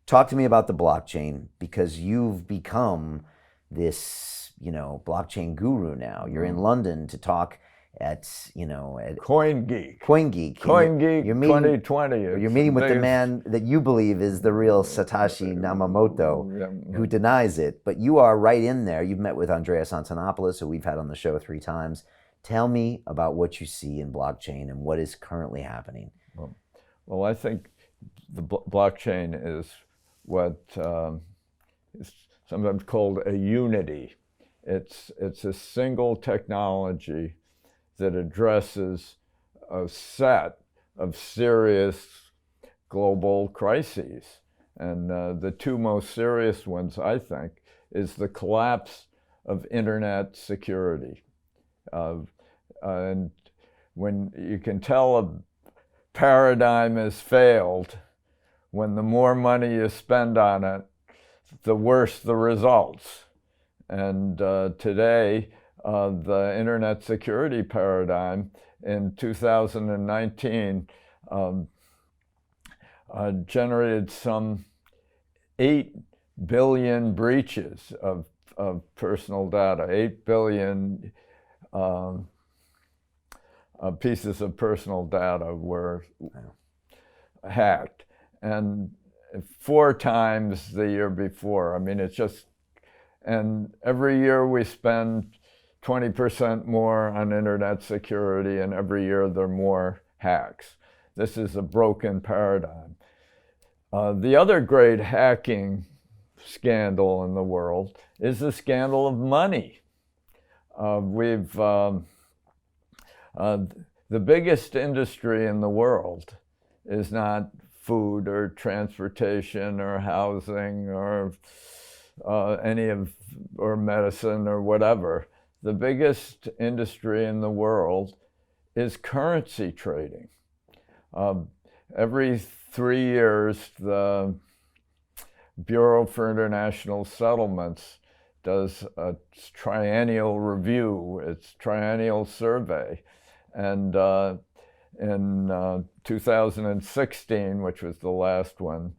talk to me about the blockchain, because you've become this, blockchain guru now. You're in London to talk at CoinGeek. CoinGeek. CoinGeek You're meeting, 2020. you're meeting with the man that you believe is the real Satoshi Nakamoto, who denies it. But you are right in there. You've met with Andreas Antonopoulos, who we've had on the show 3 times. Tell me about what you see in blockchain and what is currently happening. Well, I think the blockchain is what is sometimes called a unity. It's a single technology that addresses a set of serious global crises. And the 2 most serious ones, I think, is the collapse of internet security. And when you can tell a paradigm has failed, when the more money you spend on it, the worse the results. And today, the internet security paradigm in 2019 generated some 8 billion breaches of personal data, 8 billion pieces of personal data were hacked, and 4 times the year before. I mean, it's just, and every year we spend 20% more on internet security, and every year there are more hacks. This is a broken paradigm. The other great hacking scandal in the world is the scandal of money. The biggest industry in the world is not food or transportation or housing or or medicine or whatever. The biggest industry in the world is currency trading. Every 3 years, the Bureau for International Settlements does a triennial review, its triennial survey. And in 2016, which was the last one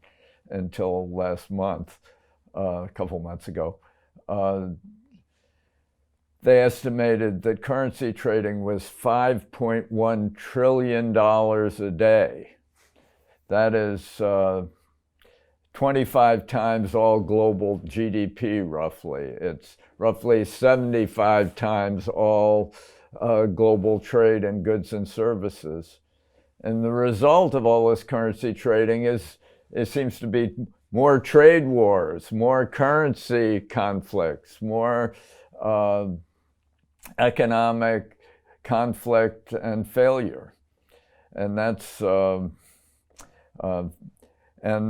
until last month, a couple months ago, they estimated that currency trading was $5.1 trillion a day. That is 25 times all global GDP, roughly. It's roughly 75 times all global trade in goods and services. And the result of all this currency trading is, it seems to be more trade wars, more currency conflicts, more economic conflict and failure. And that's, and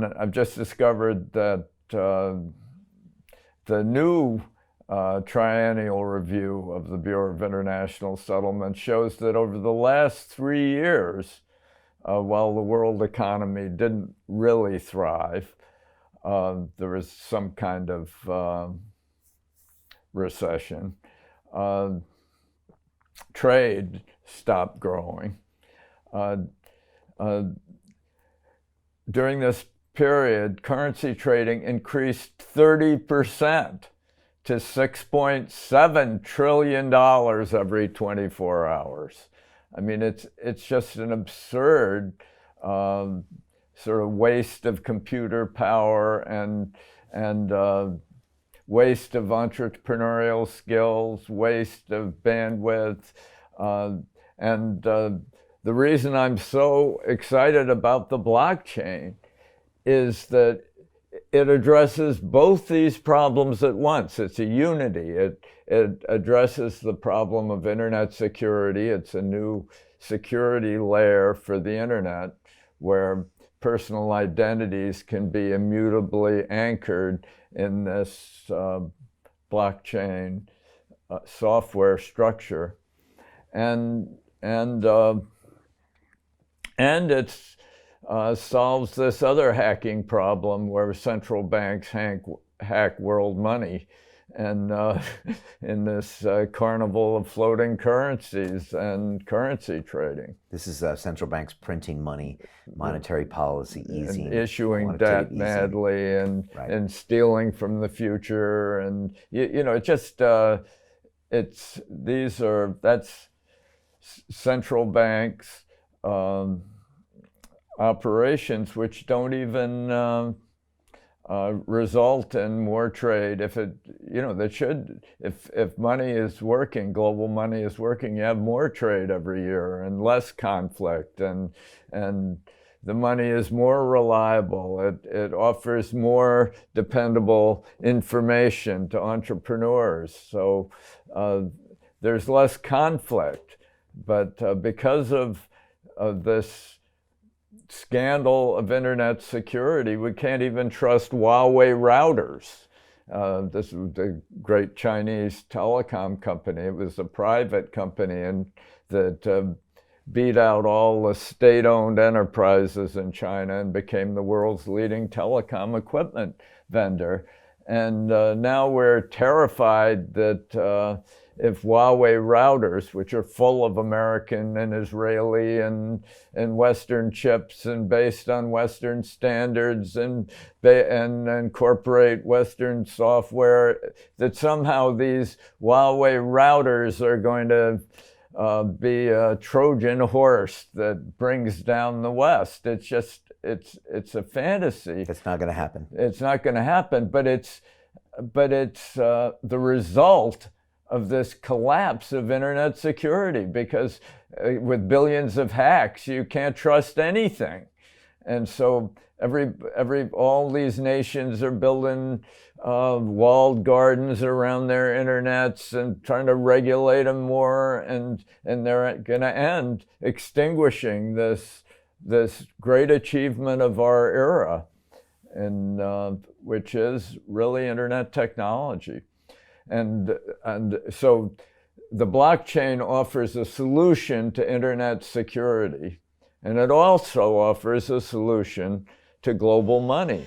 I've just discovered that the new triennial review of the Bureau of International Settlements shows that over the last 3 years, while the world economy didn't really thrive, there was some kind of recession. Trade stopped growing. During this period, currency trading increased 30% to $6.7 trillion every 24 hours. I mean, it's just an absurd sort of waste of computer power and waste of entrepreneurial skills, waste of bandwidth. And the reason I'm so excited about the blockchain is that it addresses both these problems at once. It's a unity. It addresses the problem of internet security. It's a new security layer for the internet where personal identities can be immutably anchored in this blockchain software structure. And it solves this other hacking problem where central banks hack world money and in this carnival of floating currencies and currency trading. This is central banks printing money, monetary policy easing, and issuing debt madly, and right. and stealing from the future, and you know, it just that's central banks operations which don't even result in more trade. If it, you know, that should, if money is working, global money is working, you have more trade every year and less conflict, and the money is more reliable. It offers more dependable information to entrepreneurs. So there's less conflict. But because of this scandal of internet security, we can't even trust Huawei routers. This is the great Chinese telecom company. It was a private company, and that beat out all the state-owned enterprises in China and became the world's leading telecom equipment vendor. And now we're terrified that if Huawei routers, which are full of American and Israeli and Western chips and based on Western standards and incorporate Western software, that somehow these Huawei routers are going to be a Trojan horse that brings down the West. It's just, it's a fantasy. It's not going to happen. It's not going to happen, but it's the result of this collapse of internet security, because with billions of hacks, you can't trust anything. And so all these nations are building walled gardens around their internets and trying to regulate them more, and they're going to end extinguishing this great achievement of our era, and which is really internet technology. And so the blockchain offers a solution to internet security, and it also offers a solution to global money.